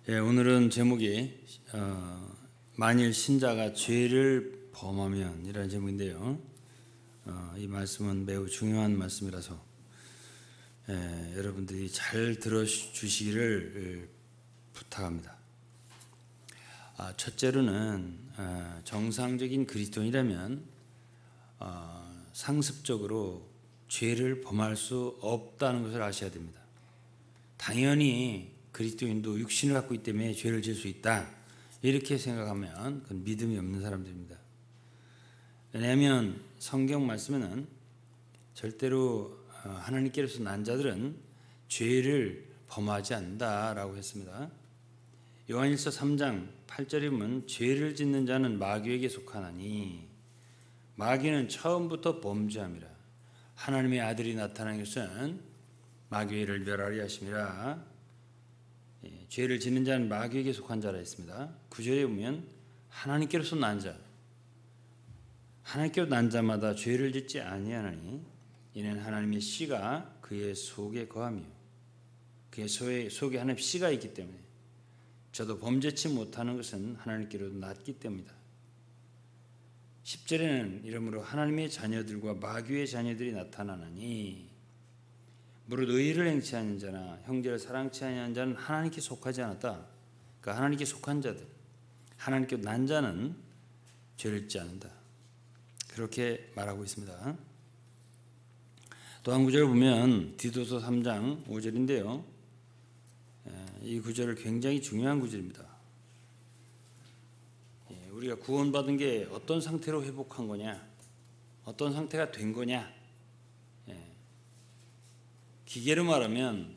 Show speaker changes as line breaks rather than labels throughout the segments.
예, 오늘은 제목이 만일 신자가 죄를 범하면 이라는 제목인데요. 이 말씀은 매우 중요한 말씀이라서 여러분들이 잘 들어주시기를 부탁합니다. 첫째로는 정상적인 그리스도인이라면 상습적으로 죄를 범할 수 없다는 것을 아셔야 됩니다. 당연히 그리스도인도 육신을 갖고 있기 때문에 죄를 지을 수 있다, 이렇게 생각하면 그건 믿음이 없는 사람들입니다. 왜냐하면 성경 말씀에는 절대로 하나님께로서 난 자들은 죄를 범하지 않는다라고 했습니다. 요한일서 3장 8절에 보면 죄를 짓는 자는 마귀에게 속하나니 마귀는 처음부터 범죄함이라. 하나님의 아들이 나타난 것은 마귀를 멸하리 하심이라. 죄를 짓는 자는 마귀에게 속한 자라 했습니다. 9절에 보면 하나님께로서 난 자, 하나님께로 난 자마다 죄를 짓지 아니하나니 이는 하나님의 씨가 그의 속에 거하며 그의 속에 하나님의 씨가 있기 때문에 저도 범죄치 못하는 것은 하나님께로 났기 때문이다. 10절에는 이러므로 하나님의 자녀들과 마귀의 자녀들이 나타나나니 무릇 의를 행치 않는 자나 형제를 사랑치 아니하는 자는 하나님께 속하지 않았다. 그러니까 하나님께 속한 자들, 하나님께 난 자는 죄를 짓지 않는다, 그렇게 말하고 있습니다. 또 한 구절을 보면 디도서 3장 5절인데요. 이 구절은 굉장히 중요한 구절입니다. 우리가 구원받은 게 어떤 상태로 회복한 거냐, 어떤 상태가 된 거냐, 기계로 말하면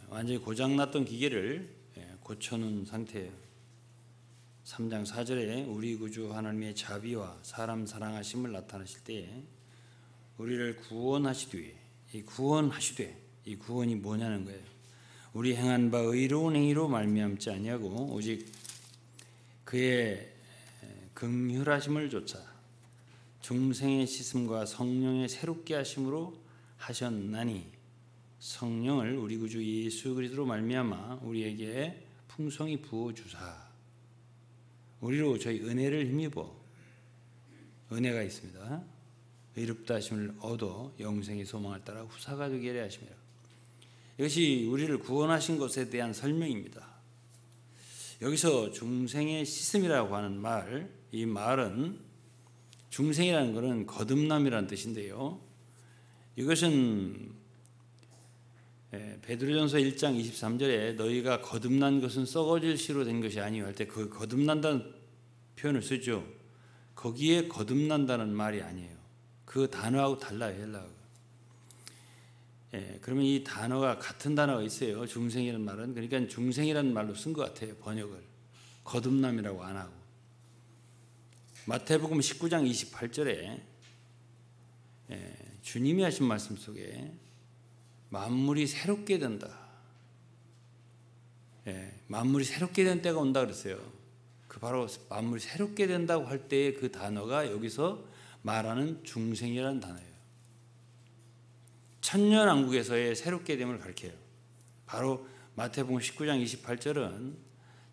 완전히 고장났던 기계를 고쳐놓은 상태예요. 3장 4절에 우리 구주 하나님의 자비와 사람 사랑하심을 나타내실 때에 우리를 구원하시되, 이 구원이 뭐냐는 거예요. 우리 행한 바 의로운 행위로 말미암지 아니하고 오직 그의 긍휼하심을 좇아 중생의 씻음과 성령의 새롭게 하심으로 하셨나니 성령을 우리 구주 예수 그리스도로 말미암아 우리에게 풍성히 부어 주사 우리로 저희 은혜를 힘입어, 은혜가 있습니다. 의롭다 하심을 얻어 영생의 소망을 따라 후사가 되게 하려 하심이라. 이것이 우리를 구원하신 것에 대한 설명입니다. 여기서 중생의 씻음이라고 하는 말, 이 말은 중생이라는 것은 거듭남이라는 뜻인데요. 이것은 베드로전서 1장 23절에 너희가 거듭난 것은 썩어질 씨로 된 것이 아니요 할 때 그 거듭난다는 표현을 쓰죠. 거기에 거듭난다는 말이 아니에요. 그 단어하고 달라요, 헬라어가. 그러면 이 단어가 같은 단어가 있어요. 중생이라는 말은. 그러니까 중생이라는 말로 쓴 것 같아요, 번역을. 거듭남이라고 안 하고. 마태복음 19장 28절에 주님이 하신 말씀 속에 만물이 새롭게 된다, 만물이 새롭게 된 때가 온다 그랬어요. 그 바로 만물이 새롭게 된다고 할 때의 그 단어가 여기서 말하는 중생이라는 단어예요. 천년왕국에서의 새롭게 됨을 가리켜요. 바로 마태복음 19장 28절은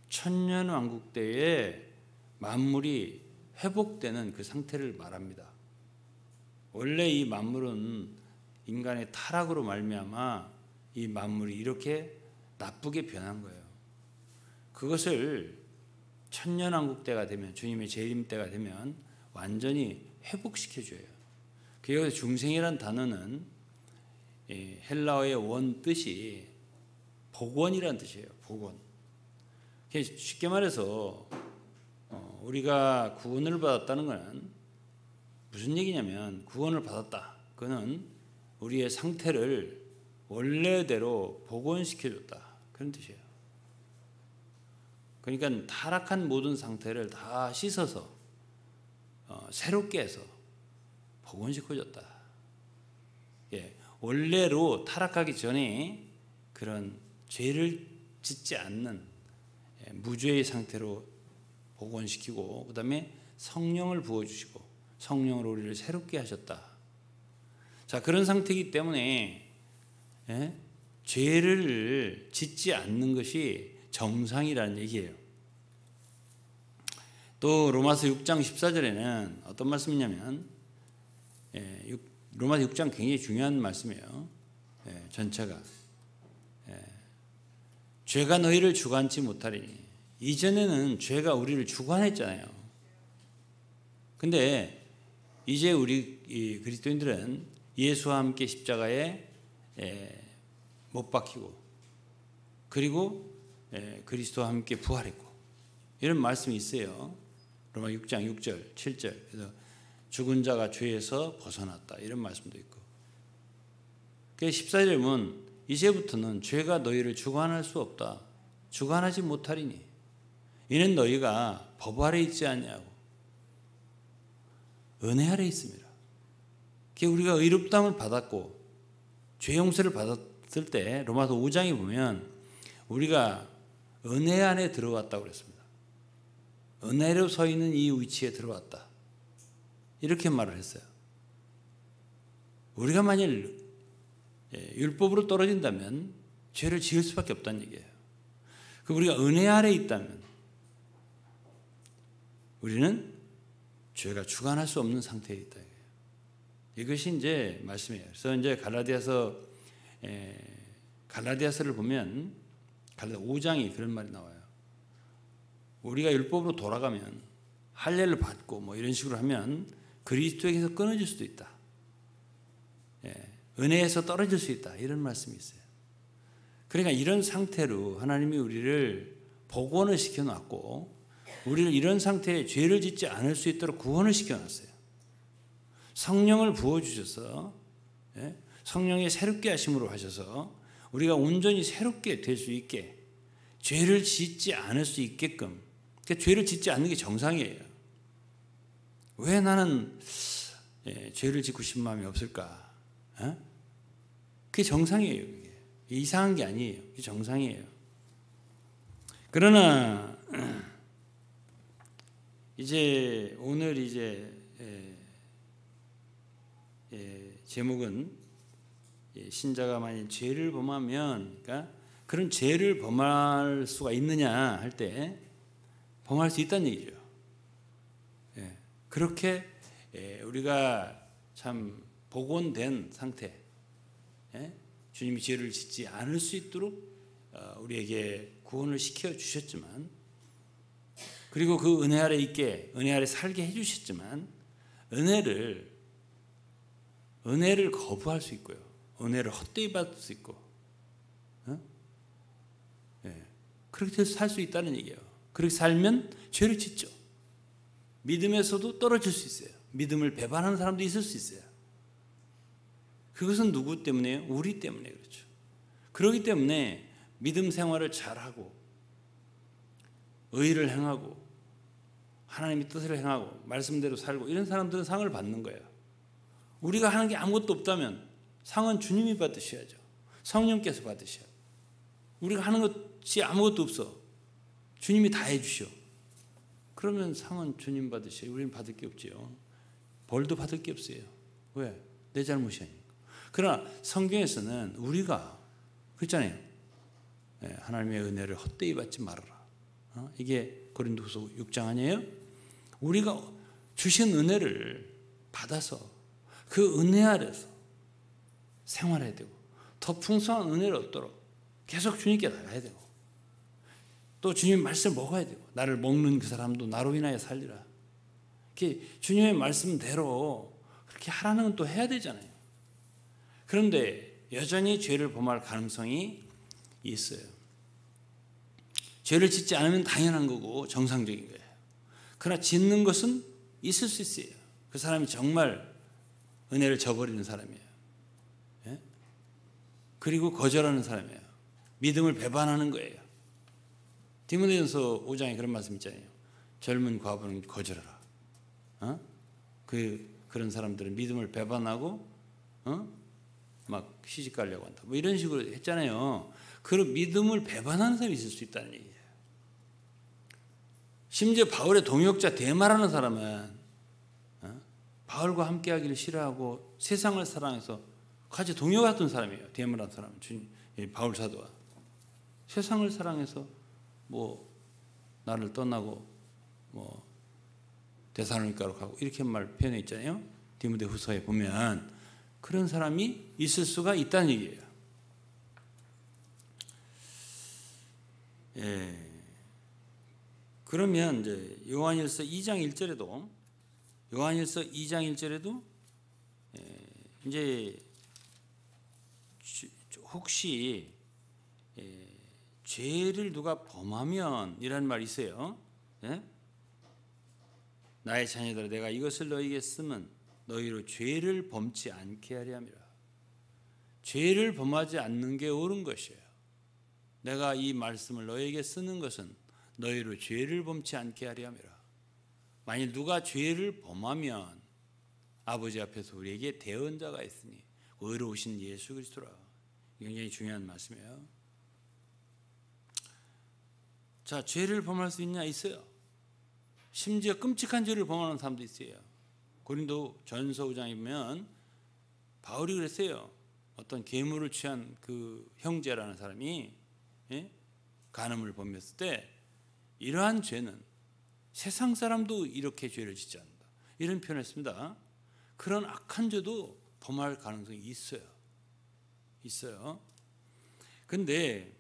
천년왕국 때에 만물이 회복되는 그 상태를 말합니다. 원래 이 만물은 인간의 타락으로 말미암아 이 만물이 이렇게 나쁘게 변한 거예요. 그것을 천년왕국 때가 되면, 주님의 재림 때가 되면 완전히 회복시켜줘요. 그래서 중생이라는 단어는 헬라어의 원 뜻이 복원이라는 뜻이에요. 복원. 쉽게 말해서 우리가 구원을 받았다는 것은 무슨 얘기냐면, 구원을 받았다, 그거는 우리의 상태를 원래대로 복원시켜줬다, 그런 뜻이에요. 그러니까 타락한 모든 상태를 다 씻어서 새롭게 해서 복원시켜줬다. 원래로 타락하기 전에 그런 죄를 짓지 않는 무죄의 상태로 복원시키고 그다음에 성령을 부어주시고 성령으로 우리를 새롭게 하셨다. 자, 그런 상태이기 때문에 죄를 짓지 않는 것이 정상이라는 얘기예요. 또 로마서 6장 14절에는 어떤 말씀이냐면 로마서 6장 굉장히 중요한 말씀이에요. 전체가 죄가 너희를 주관치 못하리니. 이전에는 죄가 우리를 주관했잖아요. 근데 이제 우리 그리스도인들은 예수와 함께 십자가에 못 박히고 그리고 그리스도와 함께 부활했고 이런 말씀이 있어요. 로마 6장 6절 7절. 그래서 죽은 자가 죄에서 벗어났다 이런 말씀도 있고. 그래서 14절에 보면 이제부터는 죄가 너희를 주관할 수 없다. 주관하지 못하리니 이는 너희가 법 아래 있지 않냐고 은혜 아래 있습니다. 우리가 의롭다함을 받았고 죄 용서를 받았을 때 로마서 5장에 보면 우리가 은혜 안에 들어왔다고 그랬습니다. 은혜로 서 있는 이 위치에 들어왔다. 이렇게 말을 했어요. 우리가 만일 율법으로 떨어진다면 죄를 지을 수밖에 없다는 얘기예요. 우리가 은혜 아래 있다면 우리는 죄가 주관할 수 없는 상태에 있다. 이것이 이제 말씀이에요. 그래서 이제 갈라디아서를 보면 갈라디아 5장이 그런 말이 나와요. 우리가 율법으로 돌아가면 할례를 받고 뭐 이런 식으로 하면 그리스도에게서 끊어질 수도 있다. 은혜에서 떨어질 수 있다. 이런 말씀이 있어요. 그러니까 이런 상태로 하나님이 우리를 복원을 시켜놨고 우리를 이런 상태에 죄를 짓지 않을 수 있도록 구원을 시켜놨어요. 성령을 부어주셔서 성령의 새롭게 하심으로 하셔서 우리가 온전히 새롭게 될 수 있게 죄를 짓지 않을 수 있게끔. 그러니까 죄를 짓지 않는 게 정상이에요. 왜 나는 죄를 짓고 싶은 마음이 없을까? 그게 정상이에요. 그게. 이상한 게 아니에요. 그게 정상이에요. 그러나 이제 오늘 제목은 신자가 만약 죄를 범하면, 그러니까 그런 죄를 범할 수가 있느냐 할 때 범할 수 있다는 얘기죠. 그렇게 우리가 참 복원된 상태, 주님이 죄를 짓지 않을 수 있도록 우리에게 구원을 시켜 주셨지만, 그리고 그 은혜 아래 있게 은혜 아래 살게 해주셨지만 은혜를 거부할 수 있고요, 은혜를 헛되이 받을 수 있고, 그렇게 살 수 있다는 얘기예요. 그렇게 살면 죄를 짓죠. 믿음에서도 떨어질 수 있어요. 믿음을 배반하는 사람도 있을 수 있어요. 그것은 누구 때문에요? 우리 때문에 그렇죠. 그렇기 때문에 믿음 생활을 잘하고 의를 행하고 하나님의 뜻을 행하고 말씀대로 살고 이런 사람들은 상을 받는 거예요. 우리가 하는 게 아무것도 없다면 상은 주님이 받으셔야죠. 성령께서 받으셔야. 우리가 하는 것이 아무것도 없어. 주님이 다 해주셔. 그러면 상은 주님 받으셔야. 우리는 받을 게 없지요. 벌도 받을 게 없어요. 왜? 내 잘못이 아니니까. 그러나 성경에서는 우리가 그랬잖아요. 하나님의 은혜를 헛되이 받지 말아라. 이게 고린도후서 6장 아니에요? 우리가 주신 은혜를 받아서 그 은혜 아래서 생활해야 되고 더 풍성한 은혜를 얻도록 계속 주님께 나가야 되고 또 주님 말씀을 먹어야 되고 나를 먹는 그 사람도 나로 인하여 살리라. 이렇게 주님의 말씀대로 그렇게 하라는 건 또 해야 되잖아요. 그런데 여전히 죄를 범할 가능성이 있어요. 죄를 짓지 않으면 당연한 거고 정상적인 거예요. 그러나 짓는 것은 있을 수 있어요. 그 사람이 정말 은혜를 저버리는 사람이에요. 그리고 거절하는 사람이에요. 믿음을 배반하는 거예요. 디모데전서 5장에 그런 말씀 있잖아요. 젊은 과부는 거절하라. 그런 사람들은 믿음을 배반하고 막 시집 가려고 한다. 뭐 이런 식으로 했잖아요. 그런 믿음을 배반하는 사람이 있을 수 있다는 얘기예요. 심지어 바울의 동역자 데마라는 사람은 바울과 함께하기를 싫어하고 세상을 사랑해서 같이 동역했던 사람이에요. 데마라는 사람은 바울 사도와 세상을 사랑해서 뭐 나를 떠나고 뭐 데살로니가로 가고 이렇게 표현해 있잖아요. 디모데후서에 보면 그런 사람이 있을 수가 있다는 얘기예요. 예. 그러면 이제 요한일서 2장 1절에도 이제 혹시 죄를 누가 범하면 이라는 말이 있어요. 예? 나의 자녀들아 내가 이것을 너희에게 쓰면 너희로 죄를 범치 않게 하려 함이라. 죄를 범하지 않는 게 옳은 것이에요. 내가 이 말씀을 너희에게 쓰는 것은 너희로 죄를 범치 않게 하려 함이라. 만일 누가 죄를 범하면 아버지 앞에서 우리에게 대언자가 있으니 의로우신 예수 그리스도라. 굉장히 중요한 말씀이에요. 자, 죄를 범할 수 있냐? 있어요. 심지어 끔찍한 죄를 범하는 사람도 있어요. 고린도 전서 5장에 보면 바울이 그랬어요. 어떤 괴물을 취한 그 형제라는 사람이 간음을 범했을 때 이러한 죄는 세상 사람도 이렇게 죄를 짓지 않는다. 이런 표현을 했습니다. 그런 악한 죄도 범할 가능성이 있어요. 근데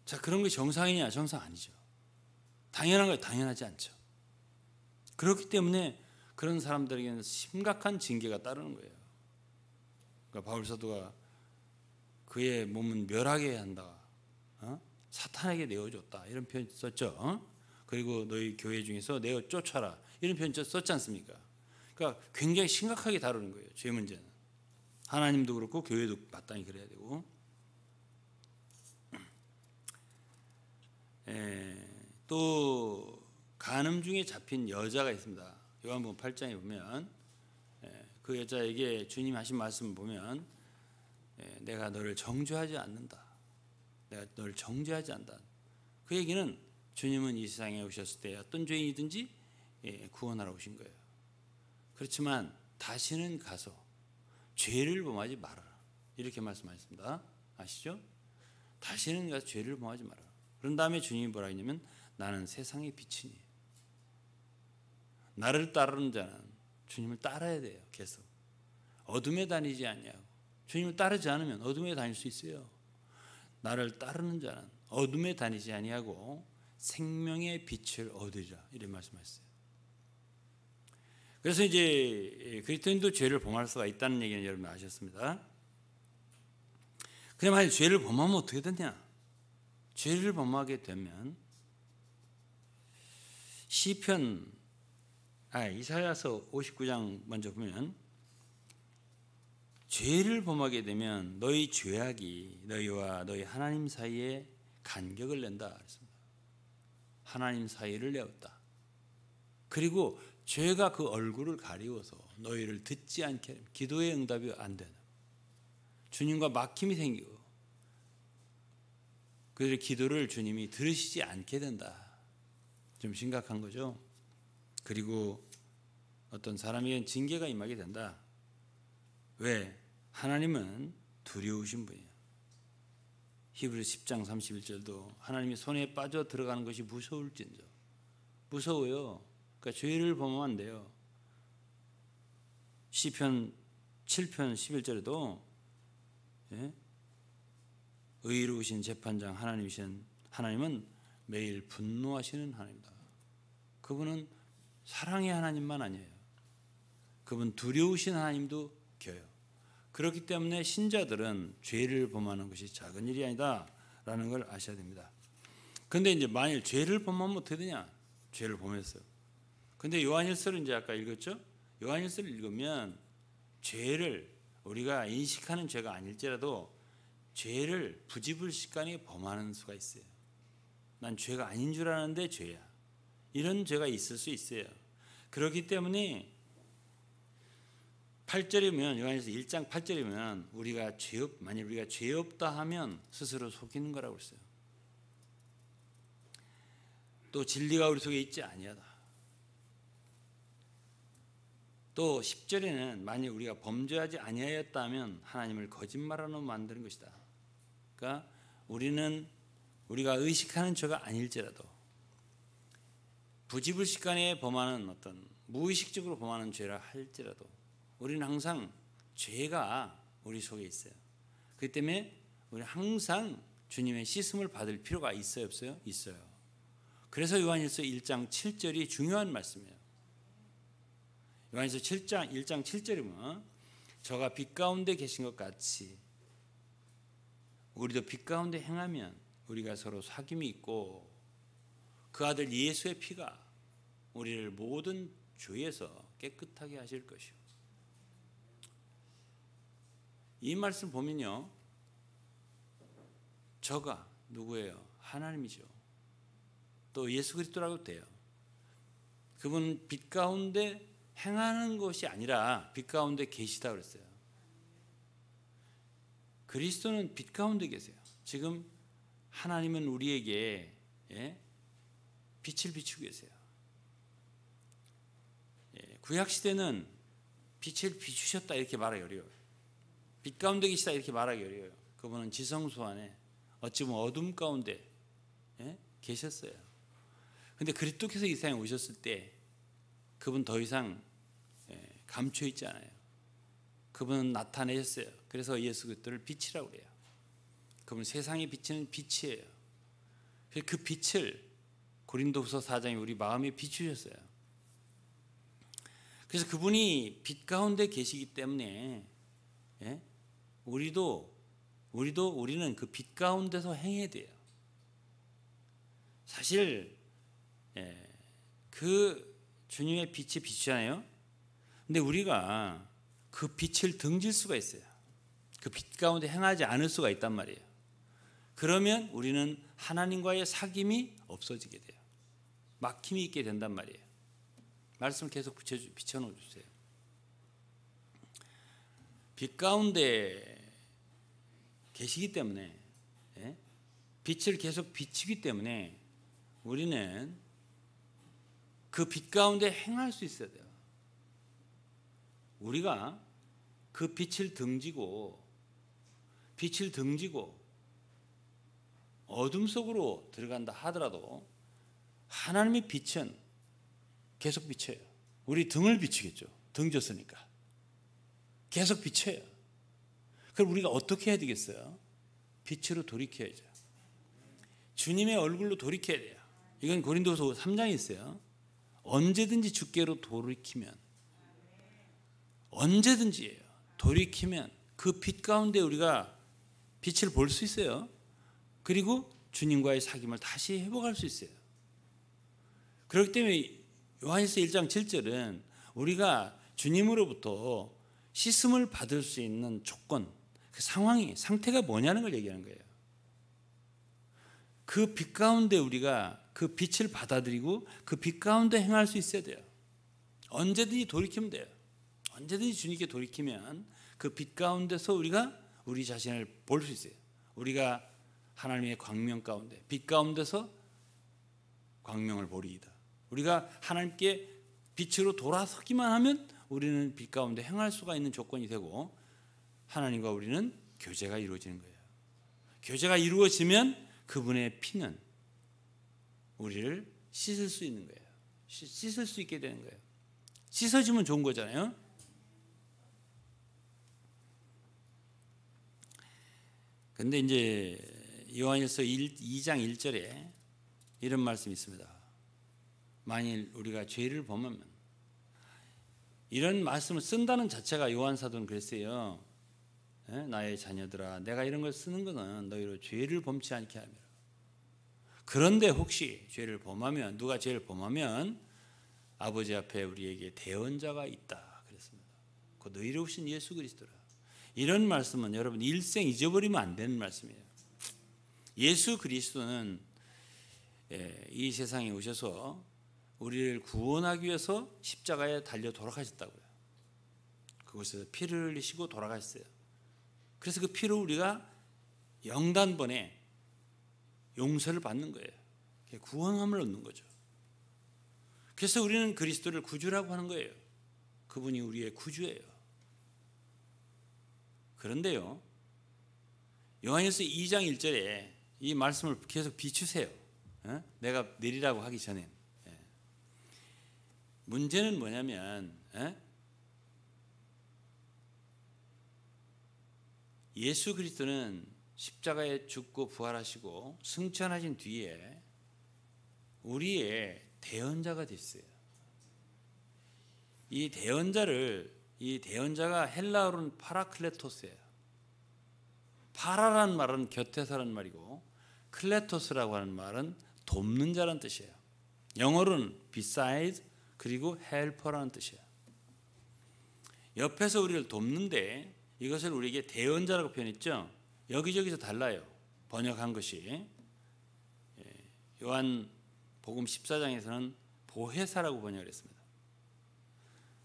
자, 그런 게 정상이냐? 정상 아니죠. 당연한 거예요. 당연하지 않죠. 그렇기 때문에 그런 사람들에게는 심각한 징계가 따르는 거예요. 그러니까 바울 사도가 그의 몸은 멸하게 한다. 사탄에게 내어줬다. 이런 표현 썼죠. 그리고 너희 교회 중에서 내어 쫓아라. 이런 표현 썼지 않습니까? 그러니까 굉장히 심각하게 다루는 거예요. 죄 문제는. 하나님도 그렇고 교회도 마땅히 그래야 되고. 또 간음 중에 잡힌 여자가 있습니다. 요한복음 8장에 보면 그 여자에게 주님 하신 말씀을 보면 내가 너를 정죄하지 않는다. 내가 너를 정죄하지 않는다. 그 얘기는 주님은 이 세상에 오셨을 때 어떤 죄인이든지 구원하러 오신 거예요. 그렇지만 다시는 가서 죄를 범하지 말아라. 이렇게 말씀하셨습니다. 아시죠? 다시는 가서 죄를 범하지 말아라. 그런 다음에 주님이 뭐라 했냐면 나는 세상의 빛이니 나를 따르는 자는 주님을 따라야 돼요. 계속 어둠에 다니지 않냐고. 주님을 따르지 않으면 어둠에 다닐 수 있어요. 나를 따르는 자는 어둠에 다니지 아니하고 생명의 빛을 얻으리라. 이런 말씀하셨어요. 그래서 이제 그리스도인도 죄를 범할 수가 있다는 얘기는 여러분 아셨습니다. 그런데 만약 죄를 범하면 어떻게 되냐? 죄를 범하게 되면 이사야서 59장 먼저 보면 죄를 범하게 되면 너희 죄악이 너희와 너희 하나님 사이에 간격을 낸다 그랬습니다. 하나님 사이를 내었다. 그리고 죄가 그 얼굴을 가리워서 너희를 듣지 않게 하면 기도의 응답이 안 되는 주님과 막힘이 생기고 그들의 기도를 주님이 들으시지 않게 된다. 좀 심각한 거죠. 그리고 어떤 사람에게는 징계가 임하게 된다. 왜? 하나님은 두려우신 분이에요. 히브리서 10장 31절도 하나님이 손에 빠져 들어가는 것이 무서울진저. 무서워요. 그러니까 죄를 범하면 안 돼요. 시편 7편 11절에도 의로우신 재판장 하나님은 매일 분노하시는 하나님이다. 그분은 사랑의 하나님만 아니에요. 그분 두려우신 하나님도 껴요. 그렇기 때문에 신자들은 죄를 범하는 것이 작은 일이 아니다라는 걸 아셔야 됩니다. 그런데 이제 만일 죄를 범하면 어떻게 되냐? 죄를 범했어요. 근데 요한일서를 이제 아까 읽었죠? 요한일서를 읽으면 죄를 우리가 인식하는 죄가 아닐지라도 죄를 부지불식간에 범하는 수가 있어요. 난 죄가 아닌 줄 아는데 죄야. 이런 죄가 있을 수 있어요. 그렇기 때문에 8절이면 요한일서 1장 8절이면 만약 우리가 죄 없다 하면 스스로 속이는 거라고 했어요. 또 진리가 우리 속에 있지 아니하다. 또 10절에는 만일 우리가 범죄하지 아니하였다면 하나님을 거짓말하는 만드는 것이다. 그러니까 우리가 의식하는 죄가 아닐지라도 부지불식간에 범하는 어떤 무의식적으로 범하는 죄라 할지라도 우리는 항상 죄가 우리 속에 있어요. 그렇기 때문에 우리는 항상 주님의 씻음을 받을 필요가 있어요, 없어요? 있어요. 그래서 요한일서 1장 7절이 중요한 말씀이에요. 요한일서 1장 7절이면 저가 빛 가운데 계신 것 같이 우리도 빛 가운데 행하면 우리가 서로 사귐이 있고 그 아들 예수의 피가 우리를 모든 죄에서 깨끗하게 하실 것이요. 이 말씀 보면요, 저가 누구예요? 하나님이죠. 또 예수 그리스도라고 돼요. 그분은 빛 가운데 행하는 것이 아니라 빛 가운데 계시다 그랬어요. 그리스도는 빛 가운데 계세요. 지금 하나님은 우리에게 빛을 비추고 계세요. 구약 시대는 빛을 비추셨다 이렇게 말하기 어려워요. 빛 가운데 계시다 이렇게 말하기 어려워요. 그분은 지성소 안에 어찌 보면 어둠 가운데 계셨어요. 그런데 그리스도께서 이 세상에 오셨을 때 그분 더 이상 감춰 있지 않아요. 그분은 나타내셨어요. 그래서 예수 그리스도를 빛이라고 그래요. 그분은 세상에 비치는 빛이에요. 그 빛을 고린도후서 4장에 우리 마음에 비추셨어요. 그래서 그분이 빛 가운데 계시기 때문에 우리는 그 빛 가운데서 행해야 돼요. 사실 그 주님의 빛이 비추잖아요. 근데 우리가 그 빛을 등질 수가 있어요. 그 빛 가운데 행하지 않을 수가 있단 말이에요. 그러면 우리는 하나님과의 사귐이 없어지게 돼요. 막힘이 있게 된단 말이에요. 말씀을 계속 비춰놓어 주세요. 빛 가운데 계시기 때문에 빛을 계속 비추기 때문에 우리는 그 빛 가운데 행할 수 있어야 돼요. 우리가 그 빛을 등지고 어둠 속으로 들어간다 하더라도 하나님의 빛은 계속 비춰요. 우리 등을 비추겠죠. 등졌으니까 계속 비춰요. 그럼 우리가 어떻게 해야 되겠어요? 빛으로 돌이켜야죠. 주님의 얼굴로 돌이켜야 돼요. 이건 고린도서 3장에 있어요. 언제든지 주께로 돌이키면, 언제든지예요. 돌이키면 그 빛 가운데 우리가 빛을 볼 수 있어요. 그리고 주님과의 사귐을 다시 회복할 수 있어요. 그렇기 때문에 요한일서 1장 7절은 우리가 주님으로부터 씻음을 받을 수 있는 조건, 그 상태가 뭐냐는 걸 얘기하는 거예요. 그 빛 가운데 우리가 그 빛을 받아들이고 그 빛 가운데 행할 수 있어야 돼요. 언제든지 돌이키면 돼요. 언제든지 주님께 돌이키면 그 빛 가운데서 우리가 우리 자신을 볼 수 있어요. 우리가 하나님의 광명 가운데, 빛 가운데서 광명을 보리이다. 우리가 하나님께 빛으로 돌아서기만 하면 우리는 빛 가운데 행할 수가 있는 조건이 되고 하나님과 우리는 교제가 이루어지는 거예요. 교제가 이루어지면 그분의 피는 우리를 씻을 수 있는 거예요. 씻을 수 있게 되는 거예요. 씻어지면 좋은 거잖아요. 근데 이제 요한일서 2장 1절에 이런 말씀이 있습니다. 만일 우리가 죄를 범하면, 이런 말씀을 쓴다는 자체가 요한 사도는 그랬어요. 나의 자녀들아, 내가 이런 걸 쓰는 것은 너희로 죄를 범치 않게 하며. 그런데 혹시 죄를 범하면, 누가 죄를 범하면 아버지 앞에 우리에게 대언자가 있다 그랬습니다. 그 너희를 오신 예수 그리스도라. 이런 말씀은 여러분 일생 잊어버리면 안 되는 말씀이에요. 예수 그리스도는 이 세상에 오셔서 우리를 구원하기 위해서 십자가에 달려 돌아가셨다고요. 그곳에서 피를 흘리시고 돌아가셨어요. 그래서 그 피로 우리가 영단번에 용서를 받는 거예요. 구원함을 얻는 거죠. 그래서 우리는 그리스도를 구주라고 하는 거예요. 그분이 우리의 구주예요. 그런데요, 요한일서 2장 1절에 이 말씀을 계속 비추세요. 내가 내리라고 하기 전에. 문제는 뭐냐면 예수 그리스도는 십자가에 죽고 부활하시고 승천하신 뒤에 우리의 대언자가 됐어요. 이 대언자가 헬라어로는 파라클레토스예요. 파라라는 말은 곁에서라는 말이고 클레토스라고 하는 말은 돕는 자라는 뜻이에요. 영어로는 beside 그리고 helper라는 뜻이에요. 옆에서 우리를 돕는데 이것을 우리에게 대언자라고 표현했죠. 여기저기서 달라요. 번역한 것이. 요한복음 14장에서는 보혜사라고 번역을 했습니다.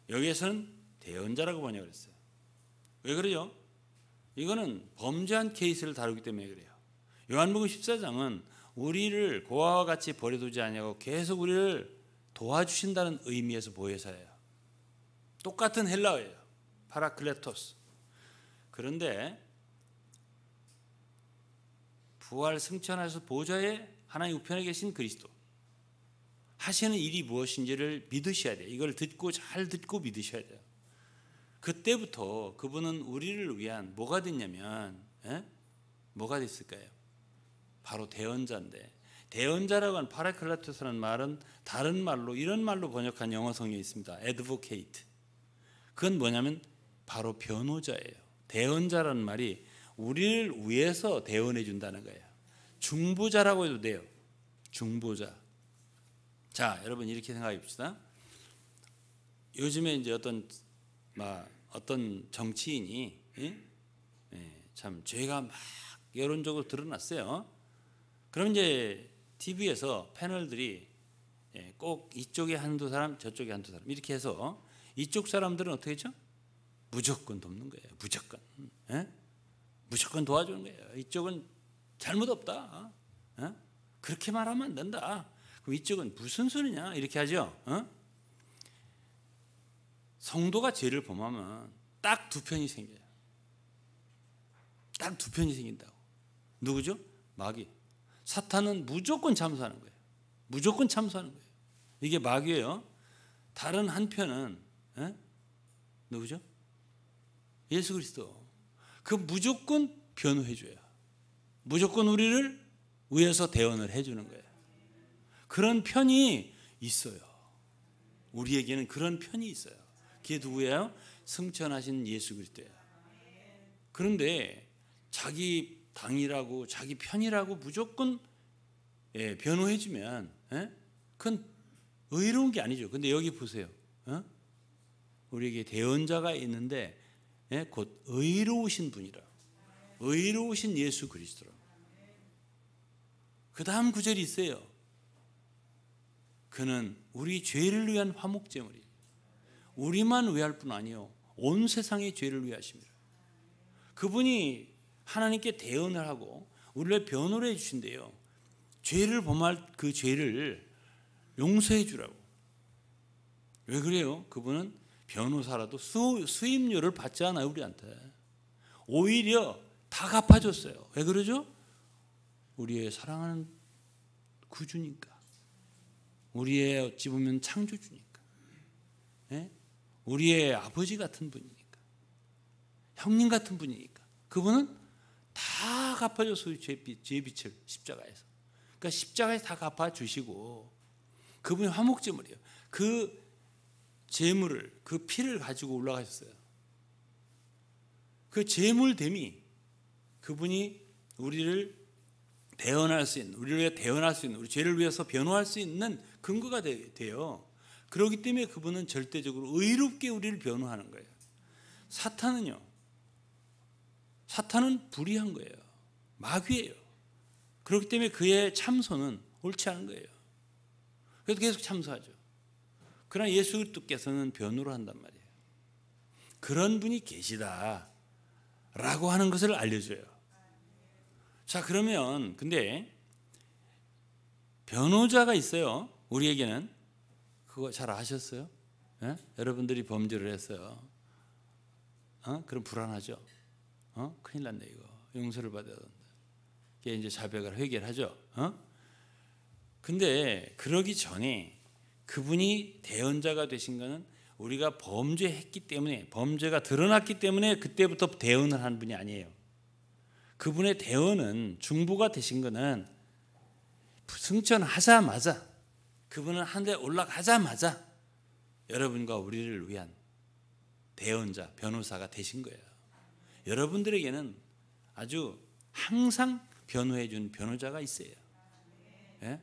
여기에서는 대언자라고 번역을 했어요. 왜 그래요? 이거는 범죄한 케이스를 다루기 때문에 그래요. 요한복음 14장은 우리를 고아와 같이 버려두지 아니하고 계속 우리를 도와주신다는 의미에서 보혜사예요. 똑같은 헬라어예요. 파라클레토스. 그런데 부활 승천하셔서 보좌에 하나님 우편에 계신 그리스도 하시는 일이 무엇인지를 믿으셔야 돼요. 이걸 잘 듣고 믿으셔야 돼요. 그때부터 그분은 우리를 위한 뭐가 됐냐면 뭐가 됐을까요? 바로 대언자인데, 대언자라고 하는 파라클레토스라는 말은 다른 말로 이런 말로 번역한 영어 성경이 있습니다. advocate. 그건 뭐냐면 바로 변호자예요. 대언자라는 말이 우리를 위해서 대언해 준다는 거예요. 중보자라고 해도 돼요. 중보자. 자, 여러분 이렇게 생각해 봅시다. 요즘에 이제 어떤 정치인이 참 죄가 막 여론적으로 드러났어요. 그럼 이제 TV에서 패널들이 꼭 이쪽에 한두 사람, 저쪽에 한두 사람 이렇게 해서 이쪽 사람들은 어떻게 했죠? 무조건 돕는 거예요. 무조건. 무조건 도와주는 거예요. 이쪽은 잘못 없다. 그렇게 말하면 안 된다. 그럼 이쪽은 무슨 소리냐? 이렇게 하죠. 성도가 죄를 범하면 딱 두 편이 생겨요. 딱 두 편이 생긴다고. 누구죠? 마귀. 사탄은 무조건 참수하는 거예요. 무조건 참수하는 거예요. 이게 마귀예요. 다른 한 편은 누구죠? 예수 그리스도. 그 무조건 변호해 줘요. 무조건 우리를 위해서 대언을 해 주는 거예요. 그런 편이 있어요. 우리에게는 그런 편이 있어요. 그게 누구예요? 승천하신 예수 그리스도예요. 그런데 자기 당이라고 자기 편이라고 무조건 변호해 주면 그건 의로운 게 아니죠. 근데 여기 보세요. 우리에게 대언자가 있는데 곧 의로우신 분이라. 의로우신 예수 그리스도라. 그 다음 구절이 있어요. 그는 우리 죄를 위한 화목제물이 우리만 위할 뿐 아니요 온 세상의 죄를 위하십니다. 그분이 하나님께 대언을 하고 우리를 변호를 해주신대요. 죄를 범할 그 죄를 용서해 주라고. 왜 그래요? 그분은 변호사라도 수임료를 받지 않아요. 우리한테. 오히려 다 갚아줬어요. 왜 그러죠? 우리의 사랑하는 구주니까. 우리의 어찌 보면 창조주니까. 우리의 아버지 같은 분이니까. 형님 같은 분이니까. 그분은 다 갚아줬어요. 죄빚을 십자가에서. 그러니까 십자가에서 다 갚아주시고 그분이 화목제물이에요. 그 제물을, 그 피를 가지고 올라가셨어요. 그 제물됨이 그분이 우리를 대언할 수 있는, 우리를 위해 대언할 수 있는, 우리 죄를 위해서 변호할 수 있는 근거가 돼요. 그렇기 때문에 그분은 절대적으로 의롭게 우리를 변호하는 거예요. 사탄은요, 사탄은 불의한 거예요. 마귀예요. 그렇기 때문에 그의 참소는 옳지 않은 거예요. 그래서 계속 참소하죠. 그러나 예수 그리스도께서는 변호를 한단 말이에요. 그런 분이 계시다라고 하는 것을 알려줘요. 자, 그러면 근데 변호자가 있어요. 우리에게는. 그거 잘 아셨어요? 예? 여러분들이 범죄를 했어요. 그럼 불안하죠. 큰일 났네 이거. 용서를 받아야 된다. 이게 이제 자백을 회개하죠. 근데 그러기 전에 그분이 대언자가 되신 것은 우리가 범죄했기 때문에, 범죄가 드러났기 때문에 그때부터 대언을 한 분이 아니에요. 그분의 대언은, 중보가 되신 것은 승천하자마자, 그분은 하늘에 올라가자마자 여러분과 우리를 위한 대언자, 변호사가 되신 거예요. 여러분들에게는 아주 항상 변호해 준 변호자가 있어요. 예?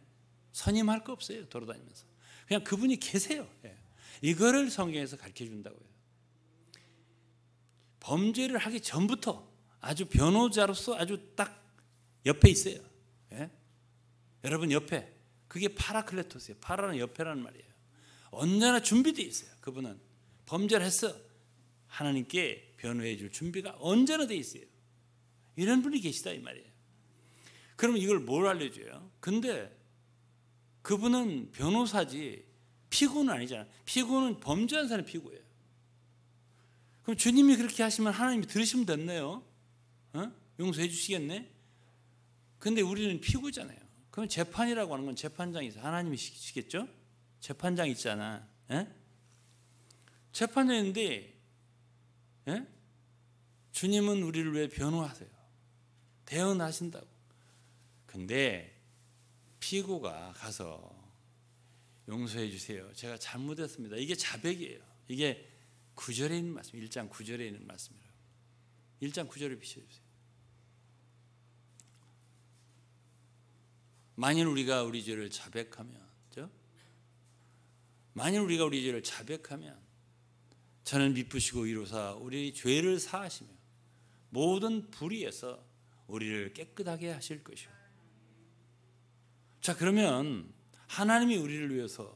선임할 거 없어요. 돌아다니면서 그냥 그분이 계세요. 예. 이거를 성경에서 가르쳐 준다고요. 범죄를 하기 전부터 아주 변호자로서 아주 딱 옆에 있어요. 예? 여러분 옆에, 그게 파라클레토스예요. 파라는 옆에라는 말이에요. 언제나 준비되어 있어요. 그분은 범죄를 했어, 하나님께 변호해 줄 준비가 언제나 되어 있어요. 이런 분이 계시다 이 말이에요. 그러면 이걸 뭘 알려줘요? 근데 그분은 변호사지 피고는 아니잖아요. 피고는 범죄한 사람이 피고예요. 그럼 주님이 그렇게 하시면 하나님이 들으시면 됐네요. 용서해 주시겠네. 근데 우리는 피고잖아요. 그럼 재판이라고 하는 건 재판장이 있어요. 하나님이 시키겠죠? 재판장 있잖아. 재판장이 있는데 주님은 우리를 왜 변호하세요? 대언하신다고. 근데 피고가 가서 용서해 주세요, 제가 잘못했습니다, 이게 자백이에요. 이게 9절에 있는 말씀, 1장 9절에 있는 말씀이라고. 1장 9절을 비춰주세요. 만일 우리가 우리 죄를 자백하면, 만일 우리가 우리 죄를 자백하면 저는 미쁘시고 이로사 우리 죄를 사하시며 모든 불의에서 우리를 깨끗하게 하실 것이요. 자, 그러면 하나님이 우리를 위해서,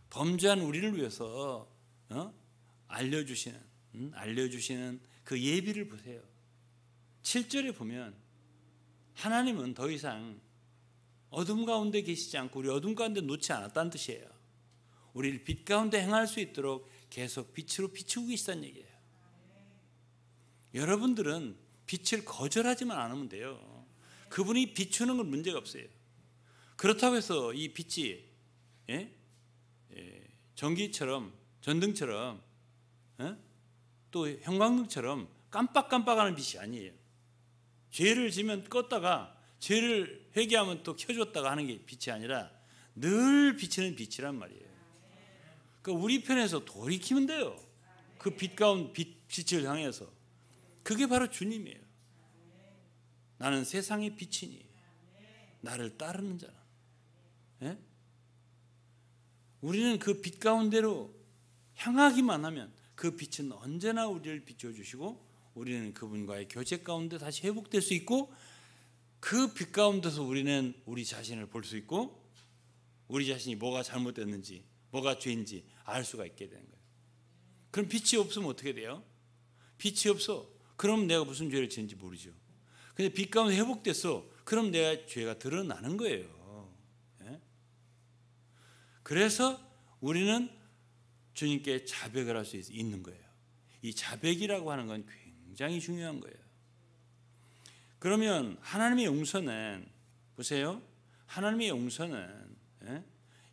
범죄한 우리를 위해서 알려주시는 그 예비를 보세요. 7절에 보면 하나님은 더 이상 어둠 가운데 계시지 않고 우리 어둠 가운데 놓지 않았다는 뜻이에요. 우리를 빛 가운데 행할 수 있도록 계속 빛으로 비추고 계시다는 얘기예요. 여러분들은 빛을 거절하지만 않으면 돼요. 그분이 비추는 건 문제가 없어요. 그렇다고 해서 이 빛이 전기처럼, 전등처럼, 또 형광등처럼 깜빡깜빡하는 빛이 아니에요. 죄를 지면 껐다가 죄를 회개하면 또 켜줬다가 하는 게 빛이 아니라 늘 비치는 빛이란 말이에요. 그러니까 우리 편에서 돌이키면 돼요. 그 빛 가운 빛을 향해서. 그게 바로 주님이에요. 나는 세상의 빛이니 나를 따르는 자는. 우리는 그 빛 가운데로 향하기만 하면 그 빛은 언제나 우리를 비춰주시고 우리는 그분과의 교제 가운데 다시 회복될 수 있고, 그 빛 가운데서 우리는 우리 자신을 볼 수 있고 우리 자신이 뭐가 잘못됐는지 뭐가 죄인지 알 수가 있게 되는 거예요. 그럼 빛이 없으면 어떻게 돼요? 빛이 없어. 그럼 내가 무슨 죄를 지은지 모르죠. 근데 빛 가운데 회복됐어. 그럼 내가 죄가 드러나는 거예요. 그래서 우리는 주님께 자백을 할 수 있는 거예요. 이 자백이라고 하는 건 굉장히 중요한 거예요. 그러면 하나님의 용서는, 보세요, 하나님의 용서는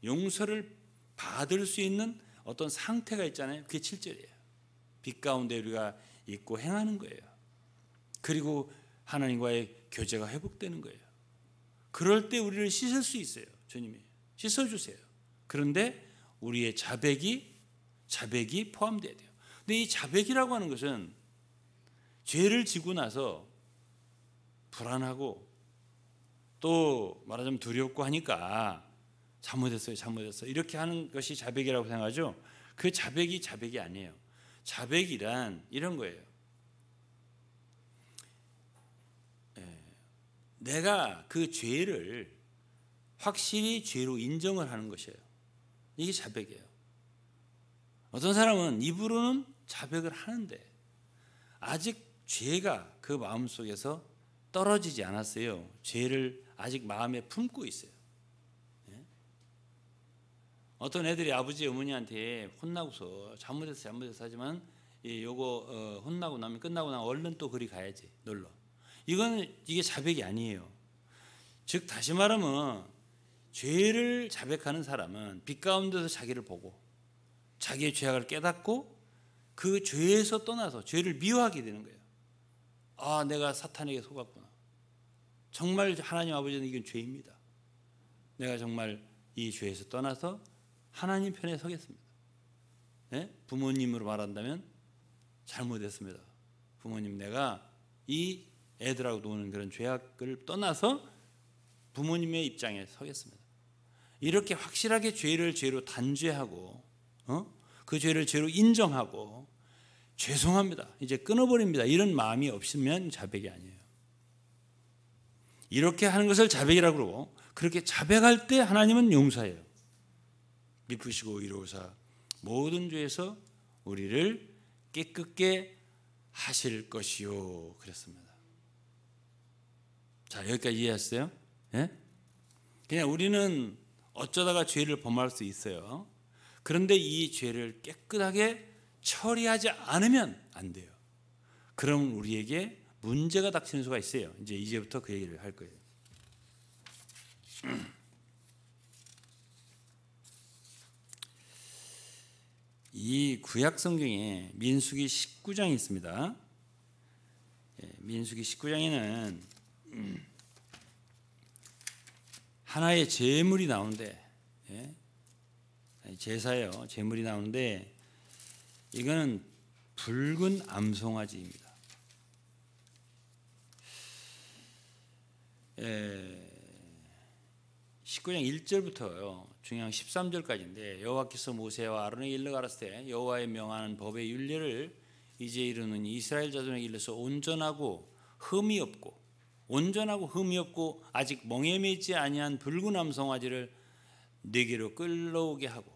용서를 받을 수 있는 어떤 상태가 있잖아요. 그게 7절이에요. 빛 가운데 우리가 있고 행하는 거예요. 그리고 하나님과의 교제가 회복되는 거예요. 그럴 때 우리를 씻을 수 있어요. 주님이 씻어주세요. 그런데 우리의 자백이 포함되어야 돼요. 근데 이 자백이라고 하는 것은 죄를 지고 나서 불안하고 또 말하자면 두렵고 하니까 잘못했어요 이렇게 하는 것이 자백이라고 생각하죠. 그 자백이 아니에요. 자백이란 이런 거예요. 내가 그 죄를 확실히 죄로 인정을 하는 것이에요. 이게 자백이에요. 어떤 사람은 입으로는 자백을 하는데 아직 죄가 그 마음속에서 떨어지지 않았어요. 죄를 아직 마음에 품고 있어요. 어떤 애들이 아버지 어머니한테 혼나고서 잘못했어 하지만 요거 혼나고 나면 끝나고 나면 얼른 또 그리 가야지 놀러. 이게 자백이 아니에요. 즉 다시 말하면 죄를 자백하는 사람은 빛 가운데서 자기를 보고 자기의 죄악을 깨닫고 그 죄에서 떠나서 죄를 미워하게 되는 거예요. 아, 내가 사탄에게 속았구나. 정말 하나님 아버지는 이건 죄입니다. 내가 정말 이 죄에서 떠나서 하나님 편에 서겠습니다. 네? 부모님으로 말한다면 잘못했습니다. 부모님, 내가 이 애들하고 노는 그런 죄악을 떠나서 부모님의 입장에 서겠습니다. 이렇게 확실하게 죄를 죄로 단죄하고 그 죄를 죄로 인정하고 죄송합니다, 이제 끊어버립니다, 이런 마음이 없으면 자백이 아니에요. 이렇게 하는 것을 자백이라고 그러고, 그렇게 자백할 때 하나님은 용서해요. 미쁘시고 의로우사 모든 죄에서 우리를 깨끗게 하실 것이요 그랬습니다. 자, 여기까지 이해하셨어요? 예? 그냥 우리는 어쩌다가 죄를 범할 수 있어요. 그런데 이 죄를 깨끗하게 처리하지 않으면 안 돼요. 그럼 우리에게 문제가 닥치는 수가 있어요. 이제부터 그 얘기를 할 거예요. 이 구약 성경에 민수기 19장이 있습니다. 민수기 19장에는 하나의 제물이 나오는데, 제사예요. 제물이 나오는데 이거는 붉은 암송아지입니다. 19장 1절부터요 중요한 13절까지인데, 여호와께서 모세와 아론에게 일러 가라사대 여호와의 명하는 법의 율례를 이제 이루느니 이스라엘 자손에게 일러서 온전하고 흠이 없고 아직 멍에 매지 아니한 붉은 암송아지를 네게로 끌러오게 하고.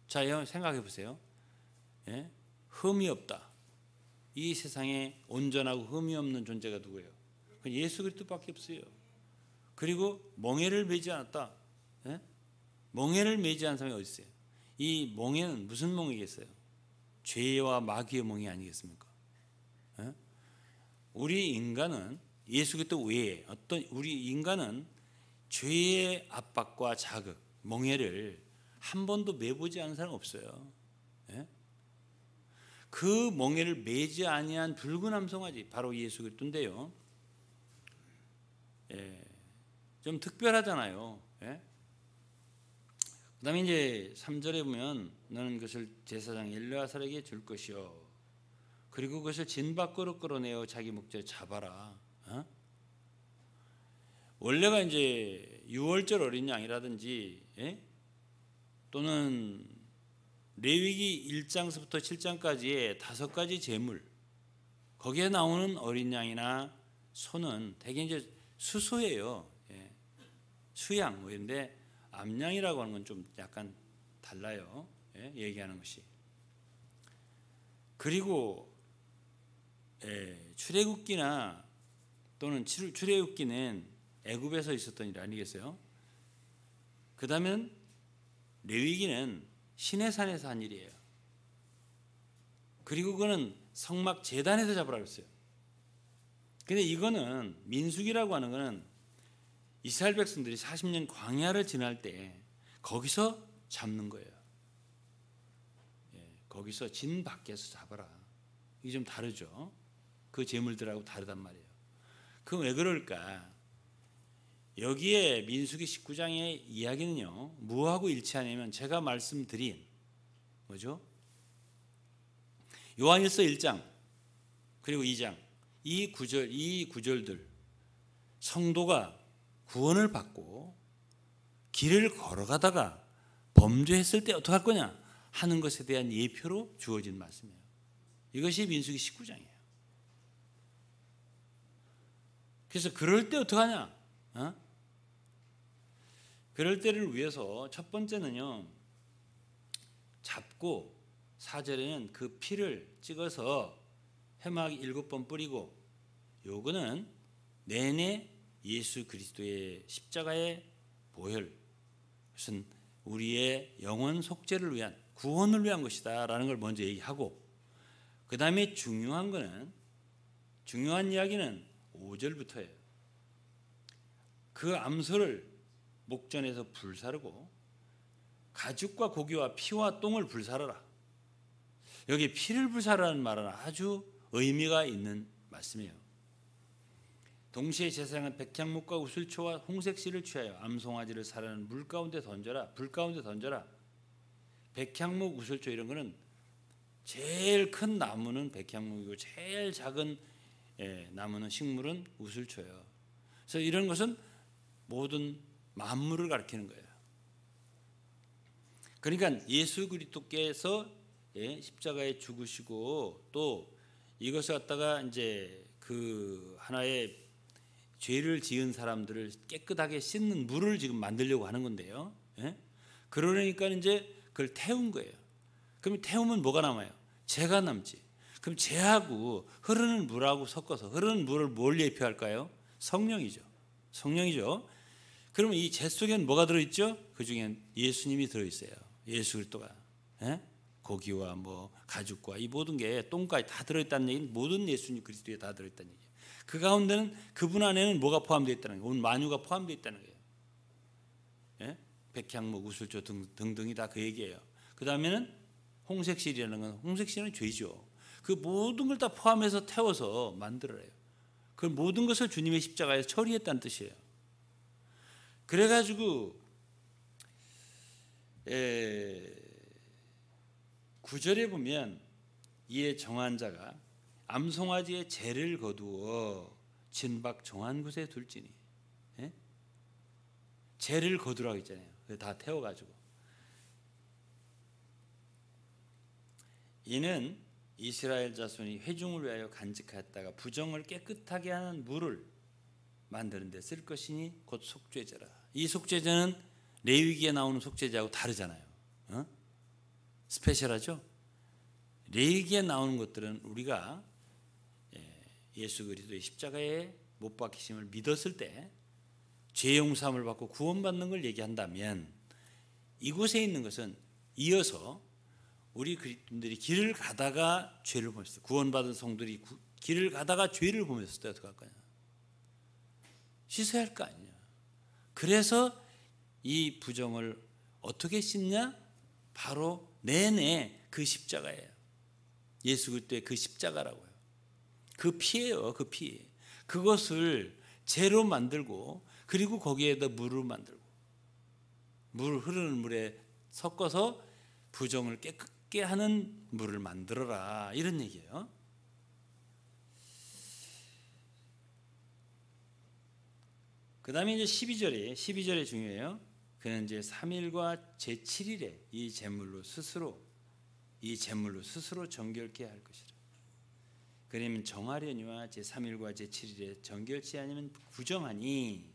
자, 생각해 보세요. 흠이 없다. 이 세상에 온전하고 흠이 없는 존재가 누구예요? 예수 그리스도밖에 없어요. 그리고 멍에를 매지 않았다. 멍에를 매지 않은 사람이 어디 있어요? 이 멍에는 무슨 멍이겠어요? 죄와 마귀의 멍이 아니겠습니까? 우리 인간은 예수 그리스도 외에 우리 인간은 죄의 압박과 자극, 멍에를 한 번도 매보지 않은 사람 없어요. 그 멍에를 매지 아니한 붉은 암송아지, 바로 예수 그리스도인데요. 좀 특별하잖아요. 그 다음에 이제 3절에 보면 너는 그것을 제사장 엘르아살에게 줄 것이요 그리고 그것을 진 밖으로 끌어내어 자기 목전에 잡아라. 원래가 이제 유월절 어린 양이라든지 또는 레위기 1장서부터 7장까지의 5가지 제물, 거기에 나오는 어린 양이나 소는 대개 이제 수소예요. 수양 뭐 이런데 암양이라고 하는 건 좀 약간 달라요. 얘기하는 것이. 그리고 출애굽기나 또는 출애굽기는 애굽에서 있었던 일 아니겠어요? 그 다음엔 레위기는 시내산에서 한 일이에요. 그리고 그거는 성막 제단에서 잡으라 그랬어요. 근데 이거는 민수기라고 하는 거는 이스라엘 백성들이 40년 광야를 지날 때 거기서 잡는 거예요. 거기서 진 밖에서 잡아라. 이게 좀 다르죠. 그 제물들하고 다르단 말이에요. 그럼 왜 그럴까? 여기에 민수기 19장의 이야기는요, 뭐하고 일치하냐면 제가 말씀드린 뭐죠? 요한일서 1장 그리고 2장 이 구절들, 성도가 구원을 받고 길을 걸어가다가 범죄했을 때 어떡할 거냐 하는 것에 대한 예표로 주어진 말씀이에요. 이것이 민수기 19장이에요. 그래서 그럴 때 어떡하냐? 그럴 때를 위해서 첫 번째는요, 잡고 4절에는 그 피를 찍어서 회막 7번 뿌리고, 요거는 내내 예수 그리스도의 십자가의 보혈, 무슨 우리의 영원 속죄를 위한 구원을 위한 것이다 라는 걸 먼저 얘기하고, 그 다음에 중요한 이야기는 5절부터예요. 그 암소를 목전에서 불사르고 가죽과 고기와 피와 똥을 불사르라. 여기 피를 불사르라는 말은 아주 의미가 있는 말씀이에요. 동시에 제사장은 백향목과 우슬초와 홍색실을 취하여 암송아지를 사르는 물 가운데 던져라. 불 가운데 던져라. 백향목, 우슬초 이런 거는 제일 큰 나무는 백향목이고 제일 작은 나무는 식물은 우슬초예요. 그래서 이런 것은 모든 만물을 가리키는 거예요. 그러니까 예수 그리스도께서 십자가에 죽으시고 또 이것을 갖다가 이제 그 하나의 죄를 지은 사람들을 깨끗하게 씻는 물을 지금 만들려고 하는 건데요. 그러니까 이제 그걸 태운 거예요. 그럼 태우면 뭐가 남아요? 죄가 남지. 그럼 죄하고 흐르는 물하고 섞어서 흐르는 물을 뭘 예표할까요? 성령이죠. 그러면 이 죄 속에는 뭐가 들어있죠? 그 중엔 예수님이 들어있어요. 예수 그리스도가. 고기와 뭐 가죽과 이 모든 게 똥까지 다 들어있다는 얘기는 모든 예수님 그리스도에 다 들어있다는 얘기예요. 그 가운데는 그분 안에는 뭐가 포함되어 있다는 거예요? 온 만유가 포함되어 있다는 거예요. 백향목, 우슬초 등등이 다 그 얘기예요. 그 다음에는 홍색실이라는 건, 홍색실은 죄죠. 그 모든 걸 다 포함해서 태워서 만들어요. 그 모든 것을 주님의 십자가에 처리했다는 뜻이에요. 그래가지고 9절에 보면 이에 정한 자가 암송아지의 죄를 거두어 진박 정한 곳에 둘지니, 죄를 거두라고 했잖아요. 다 태워가지고. 이는 이스라엘 자손이 회중을 위하여 간직하였다가 부정을 깨끗하게 하는 물을 만드는 데 쓸 것이니 곧 속죄제라. 이 속죄제는 레위기에 나오는 속죄제하고 다르잖아요. 스페셜하죠. 레위기에 나오는 것들은 우리가 예수 그리스도의 십자가에 못 박히심을 믿었을 때 죄 용서함을 받고 구원받는 걸 얘기한다면, 이곳에 있는 것은 이어서 우리 그리스도인들이 길을 가다가 죄를 범했을 때, 구원받은 성들이 길을 가다가 죄를 범했을 때 어떻게 할 거냐? 씻어야 할 거 아니냐? 그래서 이 부정을 어떻게 씻냐? 바로 내내 그 십자가예요. 예수 그리스도의 그 십자가라고요. 그 피예요. 그 피. 그것을 재로 만들고, 그리고 거기에다 물을 만들고, 물 흐르는 물에 섞어서 부정을 깨끗게 하는 물을 만들어라, 이런 얘기예요. 그 다음에 이제 12절에 중요해요. 그는 이제 3일과 제7일에 이 제물로 스스로 정결케 할 것이라. 그러면 정하려니와 제3일과 제7일에 정결치 아니면 부정하니,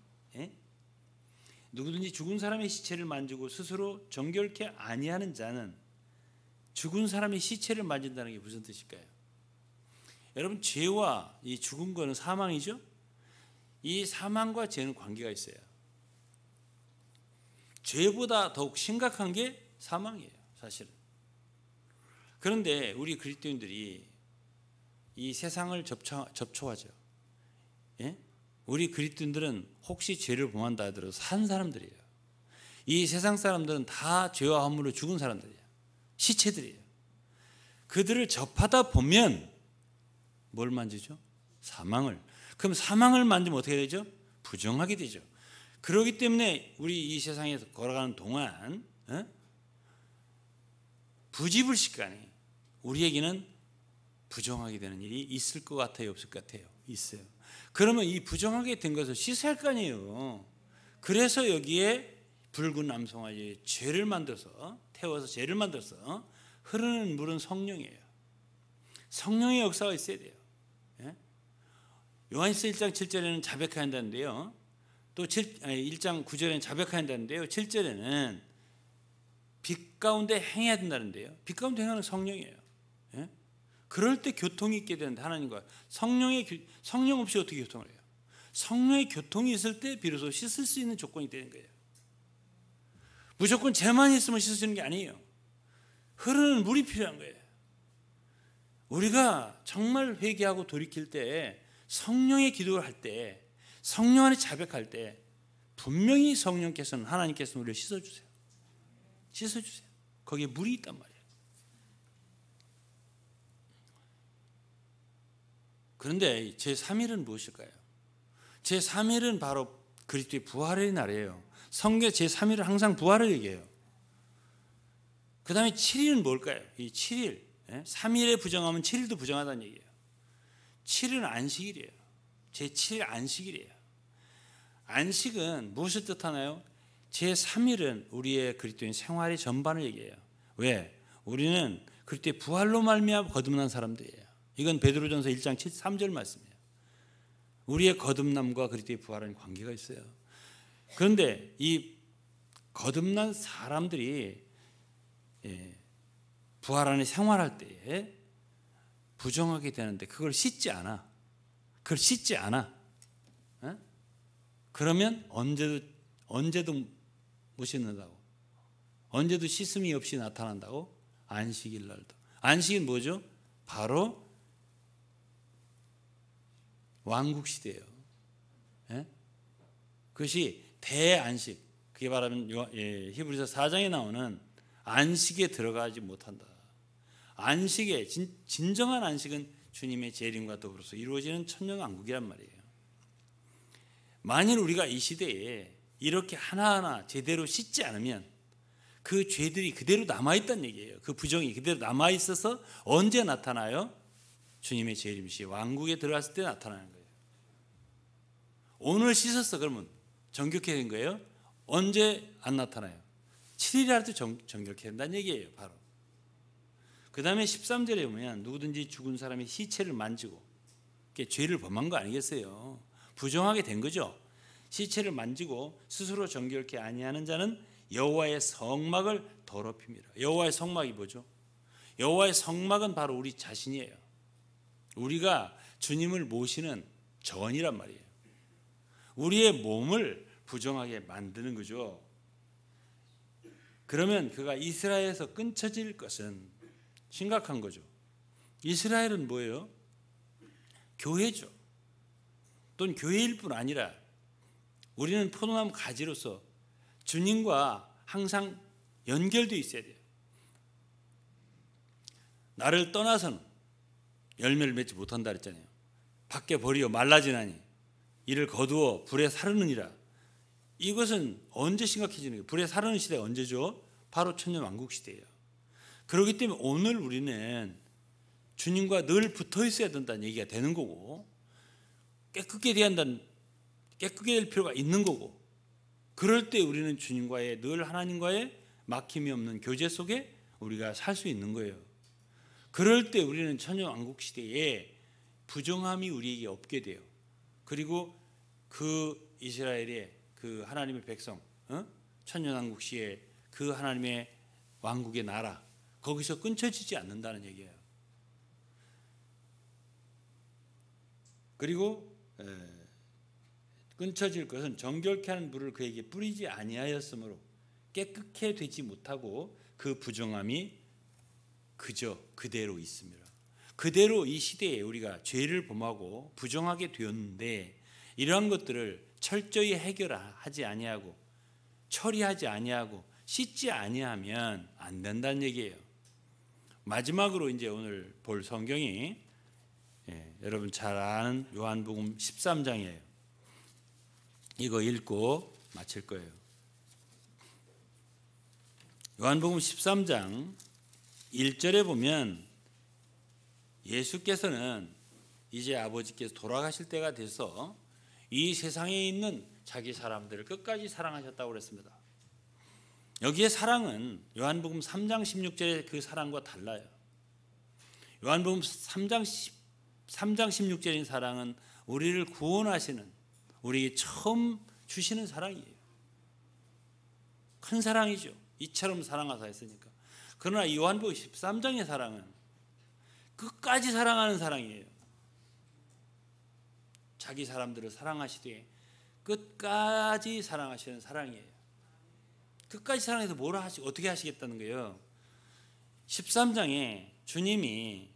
누구든지 죽은 사람의 시체를 만지고 스스로 정결케 아니하는 자는, 죽은 사람의 시체를 만진다는 게 무슨 뜻일까요? 여러분, 죄와 이 죽은 거는 사망이죠. 이 사망과 죄는 관계가 있어요. 죄보다 더욱 심각한 게 사망이에요, 사실은. 그런데 우리 그리스도인들이 이 세상을 접촉하죠. 우리 그리스도인들은 혹시 죄를 범한다 하더라도 산 사람들이에요. 이 세상 사람들은 다 죄와 허물로 죽은 사람들이에요. 시체들이에요. 그들을 접하다 보면 뭘 만지죠? 사망을. 그럼 사망을 만지면 어떻게 되죠? 부정하게 되죠. 그렇기 때문에 우리 이 세상에서 걸어가는 동안 부지불식간에 우리에게는 부정하게 되는 일이 있을 것 같아요, 없을 것 같아요? 있어요. 그러면 이 부정하게 된 것을 씻어야 할 거 아니에요. 그래서 여기에 붉은 암송아지의 죄를 만들어서, 태워서 죄를 만들어서 흐르는 물은 성령이에요. 성령의 역사가 있어야 돼요. 요한일서 1장 7절에는 자백해야 한다는데요. 또 1장 9절에는 자백해야 한다는데요. 7절에는 빛 가운데 행해야 된다는데요. 빛 가운데 행하는 성령이에요. 그럴 때 교통이 있게 되는데, 하나님과 성령 없이 어떻게 교통을 해요? 성령의 교통이 있을 때 비로소 씻을 수 있는 조건이 되는 거예요. 무조건 죄만 있으면 씻어지는 게 아니에요. 흐르는 물이 필요한 거예요. 우리가 정말 회개하고 돌이킬 때, 성령의 기도를 할 때, 성령 안에 자백할 때 분명히 성령께서는, 하나님께서는 우리를 씻어주세요. 씻어주세요. 거기에 물이 있단 말이에요. 그런데 제3일은 무엇일까요? 제3일은 바로 그리스도의 부활의 날이에요. 성경 제3일은 항상 부활을 얘기해요. 그 다음에 7일은 뭘까요? 이 7일, 3일에 부정하면 7일도 부정하다는 얘기예요. 7일은 안식일이에요. 제7일 안식일이에요. 안식은 무엇을 뜻하나요? 제3일은 우리의 그리스도인 생활의 전반을 얘기해요. 왜? 우리는 그리스도의 부활로 말미암아 거듭난 사람들이에요. 이건 베드로전서 1장 3절 말씀이에요. 우리의 거듭남과 그리스도의 부활은 관계가 있어요. 그런데 이 거듭난 사람들이 부활 안에 생활할 때에 부정하게 되는데 그걸 씻지 않아. 그걸 씻지 않아. 그러면 언제도 못 씻는다고. 언제도 씻음이 없이 나타난다고. 안식일 날도. 안식일 뭐죠? 바로 왕국시대예요. 그것이 대안식. 그게 말하면 히브리서 4장에 나오는 안식에 들어가지 못한다. 안식에 진정한 안식은 주님의 재림과 더불어서 이루어지는 천년왕국이란 말이에요. 만일 우리가 이 시대에 이렇게 하나하나 제대로 씻지 않으면 그 죄들이 그대로 남아있다는 얘기예요. 그 부정이 그대로 남아있어서 언제 나타나요? 주님의 재림 시 왕국에 들어갔을 때 나타나는 거예요. 오늘 씻었어 그러면 정결케 된 거예요? 언제 안 나타나요? 7일이라도 정결케 된다는 얘기예요. 바로 그 다음에 13절에 보면 누구든지 죽은 사람의 시체를 만지고 죄를 범한 거 아니겠어요? 부정하게 된 거죠. 시체를 만지고 스스로 정결케 아니하는 자는 여호와의 성막을 더럽힙니다. 여호와의 성막이 뭐죠? 여호와의 성막은 바로 우리 자신이에요. 우리가 주님을 모시는 전이란 말이에요. 우리의 몸을 부정하게 만드는 거죠. 그러면 그가 이스라엘에서 끊쳐질 것은 심각한 거죠. 이스라엘은 뭐예요? 교회죠. 또는 교회일 뿐 아니라 우리는 포도나무 가지로서 주님과 항상 연결되어 있어야 돼요. 나를 떠나서는 열매를 맺지 못한다 그랬잖아요. 밖에 버리어 말라지나니 이를 거두어 불에 사르느니라. 이것은 언제 심각해지는 거예요? 불에 사르는 시대가 언제죠? 바로 천년왕국 시대예요. 그렇기 때문에 오늘 우리는 주님과 늘 붙어 있어야 된다는 얘기가 되는 거고, 깨끗게 될 필요가 있는 거고, 그럴 때 우리는 주님과의 늘 하나님과의 막힘이 없는 교제 속에 우리가 살 수 있는 거예요. 그럴 때 우리는 천년왕국 시대에 부정함이 우리에게 없게 돼요. 그리고 그 이스라엘의 그 하나님의 백성, 천년왕국 시에 그 하나님의 왕국의 나라, 거기서 끊쳐지지 않는다는 얘기예요. 그리고 끊쳐질 것은 정결케 하는 물을 그에게 뿌리지 아니하였으므로 깨끗게 되지 못하고 그 부정함이 그저 그대로 있습니다. 그대로 이 시대에 우리가 죄를 범하고 부정하게 되었는데 이러한 것들을 철저히 해결하지 아니하고 처리하지 아니하고 씻지 아니하면 안 된다는 얘기예요. 마지막으로 이제 오늘 볼 성경이 여러분 잘 아는 요한복음 13장이에요. 이거 읽고 마칠 거예요. 요한복음 13장 1절에 보면 예수께서는 이제 아버지께서 돌아가실 때가 돼서 이 세상에 있는 자기 사람들을 끝까지 사랑하셨다고 그랬습니다. 여기에 사랑은 요한복음 3장 16절의 그 사랑과 달라요. 요한복음 3장 16절인 사랑은 우리를 구원하시는, 우리에게 처음 주시는 사랑이에요. 큰 사랑이죠. 이처럼 사랑하사 했으니까. 그러나 요한복음 13장의 사랑은 끝까지 사랑하는 사랑이에요. 자기 사람들을 사랑하시되 끝까지 사랑하시는 사랑이에요. 끝까지 사랑해서 어떻게 하시겠다는 거예요? 13장에 주님이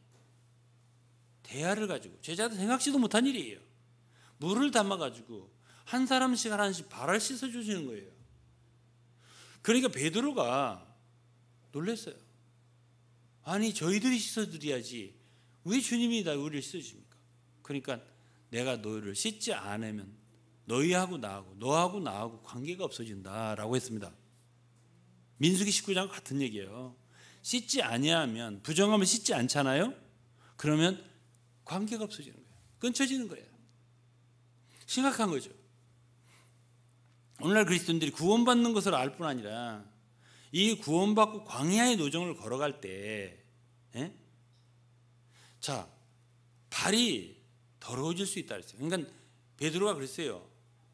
대야를 가지고 제자들 생각지도 못한 일이에요. 물을 담아가지고 한 사람씩 하나씩 발을 씻어주시는 거예요. 그러니까 베드로가 놀랐어요. 아니 저희들이 씻어드려야지 왜 주님이 다 우리를 씻어주십니까? 그러니까 내가 너희를 씻지 않으면 너희하고 나하고 너하고 나하고 관계가 없어진다라고 했습니다. 민수기 19장 같은 얘기예요. 씻지 아니하면 부정하면 씻지 않잖아요. 그러면 관계가 없어지는 거예요. 끊쳐지는 거예요. 심각한 거죠. 오늘날 그리스도인들이 구원받는 것을 알 뿐 아니라 이 구원받고 광야의 노정을 걸어갈 때 자, 발이 더러워질 수 있다 그랬어요. 그러니까 베드로가 그랬어요.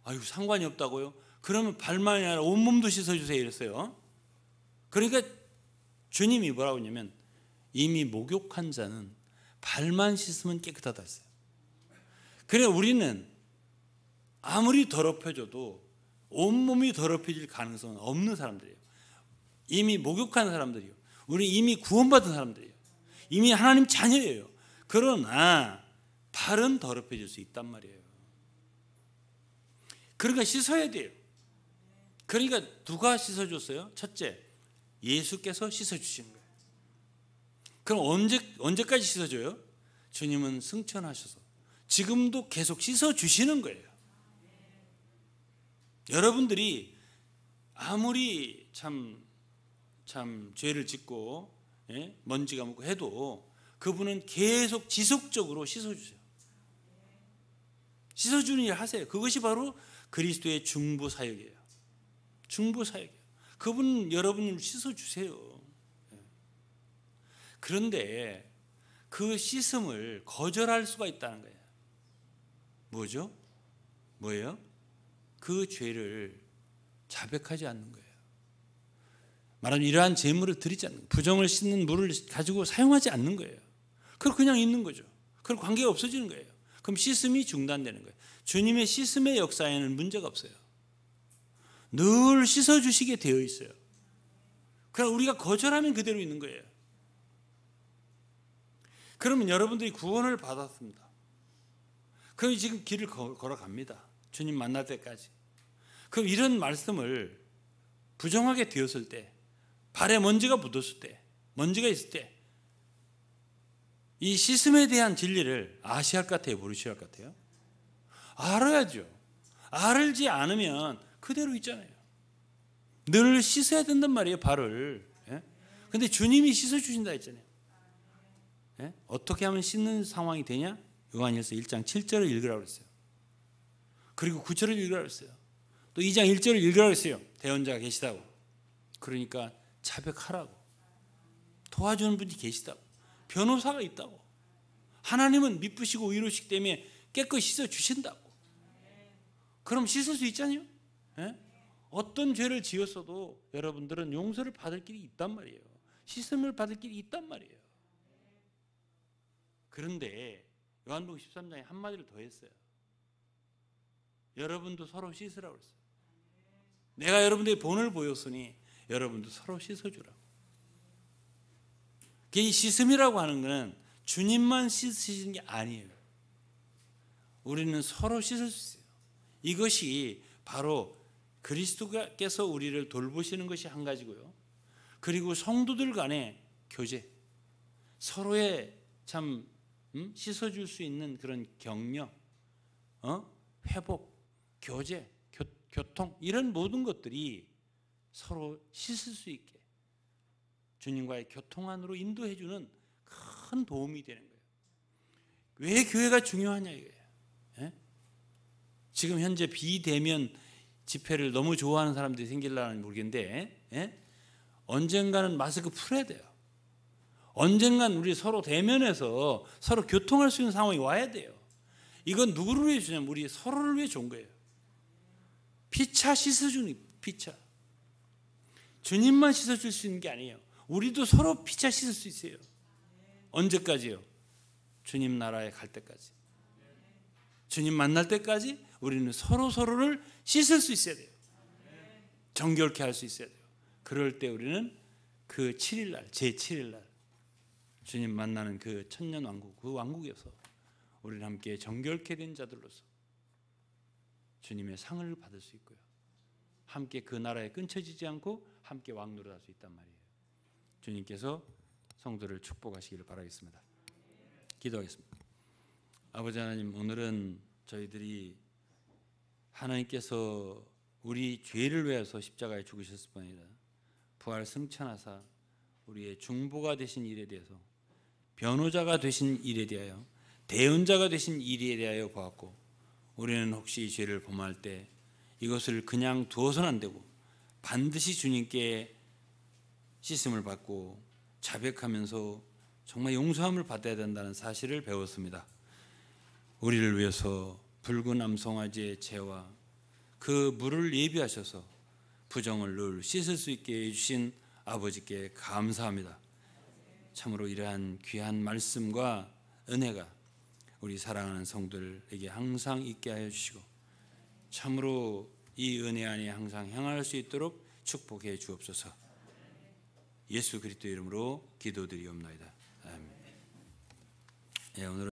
아유, 상관이 없다고요? 그러면 발만이 아니라 온몸도 씻어주세요 이랬어요. 그러니까 주님이 뭐라고 했냐면 이미 목욕한 자는 발만 씻으면 깨끗하다 했어요. 그래 우리는 아무리 더럽혀져도 온몸이 더럽혀질 가능성은 없는 사람들이에요. 이미 목욕한 사람들이요. 우리 이미 구원받은 사람들이에요. 이미 하나님 자녀예요. 그러나 발은 더럽혀질 수 있단 말이에요. 그러니까 씻어야 돼요. 그러니까 누가 씻어줬어요? 첫째, 예수께서 씻어주시는 거예요. 그럼 언제까지 씻어줘요? 주님은 승천하셔서 지금도 계속 씻어주시는 거예요. 여러분들이 아무리 참 죄를 짓고 먼지가 묻고 해도 그분은 계속 지속적으로 씻어주세요. 씻어주는 일 하세요. 그것이 바로 그리스도의 중보 사역이에요. 중보 사역이에요. 그분은 여러분을 씻어주세요. 그런데 그 씻음을 거절할 수가 있다는 거예요. 뭐죠? 뭐예요? 그 죄를 자백하지 않는 거예요. 말하자면 이러한 제물을 드리지 않는 거예요. 부정을 씻는 물을 가지고 사용하지 않는 거예요. 그럼 그냥 있는 거죠. 그럼 관계가 없어지는 거예요. 그럼 씻음이 중단되는 거예요. 주님의 씻음의 역사에는 문제가 없어요. 늘 씻어주시게 되어 있어요. 그럼 우리가 거절하면 그대로 있는 거예요. 그러면 여러분들이 구원을 받았습니다. 그럼 지금 길을 걸어갑니다. 주님 만날 때까지. 그럼 이런 말씀을 부정하게 되었을 때, 발에 먼지가 묻었을 때, 먼지가 있을 때, 이 씻음에 대한 진리를 아셔야 할 것 같아요? 모르셔야 할 것 같아요? 알아야죠. 알지 않으면 그대로 있잖아요. 늘 씻어야 된단 말이에요, 발을. 근데 주님이 씻어주신다 했잖아요. 어떻게 하면 씻는 상황이 되냐? 요한일서 1장 7절을 읽으라고 했어요. 그리고 9절을 읽으라고 했어요. 또 2장 1절을 읽으라고 했어요. 대언자가 계시다고. 그러니까 자백하라고. 도와주는 분이 계시다고. 변호사가 있다고. 하나님은 미쁘시고 의로우시기 때문에 깨끗이 씻어주신다고. 그럼 씻을 수 있잖아요. 어떤 죄를 지었어도 여러분들은 용서를 받을 길이 있단 말이에요. 씻음을 받을 길이 있단 말이에요. 그런데 요한복음 13장에 한마디를 더 했어요. 여러분도 서로 씻으라고 했어요. 내가 여러분들의 본을 보였으니 여러분도 서로 씻어주라고. 이 씻음이라고 하는 것은 주님만 씻으시는 게 아니에요. 우리는 서로 씻을 수 있어요. 이것이 바로 그리스도께서 우리를 돌보시는 것이 한 가지고요. 그리고 성도들 간의 교제, 서로의 참 씻어줄 수 있는 그런 격려, 회복, 교제, 교통 이런 모든 것들이 서로 씻을 수 있게 주님과의 교통 안으로 인도해 주는 큰 도움이 되는 거예요. 왜 교회가 중요하냐 이거예요. 지금 현재 비대면 집회를 너무 좋아하는 사람들이 생길라는 모르겠는데 언젠가는 마스크 풀어야 돼요. 언젠간 우리 서로 대면해서 서로 교통할 수 있는 상황이 와야 돼요. 이건 누구를 위해 주냐면 우리 서로를 위해 좋은 거예요. 피차 씻어주는 피차. 주님만 씻어줄 수 있는 게 아니에요. 우리도 서로 피차 씻을 수 있어요. 언제까지요? 주님 나라에 갈 때까지. 주님 만날 때까지 우리는 서로를 씻을 수 있어야 돼요. 정결케 할 수 있어야 돼요. 그럴 때 우리는 그 7일날, 제7일날 주님 만나는 그 천년왕국, 그 왕국에서 우리는 함께 정결케 된 자들로서 주님의 상을 받을 수 있고요, 함께 그 나라에 끊쳐지지 않고 함께 왕노릇할 수 있단 말이에요. 주님께서 성도를 축복하시기를 바라겠습니다. 기도하겠습니다. 아버지 하나님, 오늘은 저희들이 하나님께서 우리 죄를 위해서 십자가에 죽으셨을 뿐 아니라 부활 승천하사 우리의 중보가 되신 일에 대해서, 변호자가 되신 일에 대하여, 대언자가 되신 일에 대하여 보았고, 우리는 혹시 죄를 범할 때 이것을 그냥 두어서는 안 되고 반드시 주님께 씻음을 받고 자백하면서 정말 용서함을 받아야 된다는 사실을 배웠습니다. 우리를 위해서 붉은 암송아지의 채와 그 물을 예비하셔서 부정을 늘 씻을 수 있게 해주신 아버지께 감사합니다. 참으로 이러한 귀한 말씀과 은혜가 우리 사랑하는 성도들에게 항상 있게 하여 주시고, 참으로 이 은혜 안에 항상 향할 수 있도록 축복해 주옵소서. 예수 그리스도 이름으로 기도드리옵나이다. 아멘. 오늘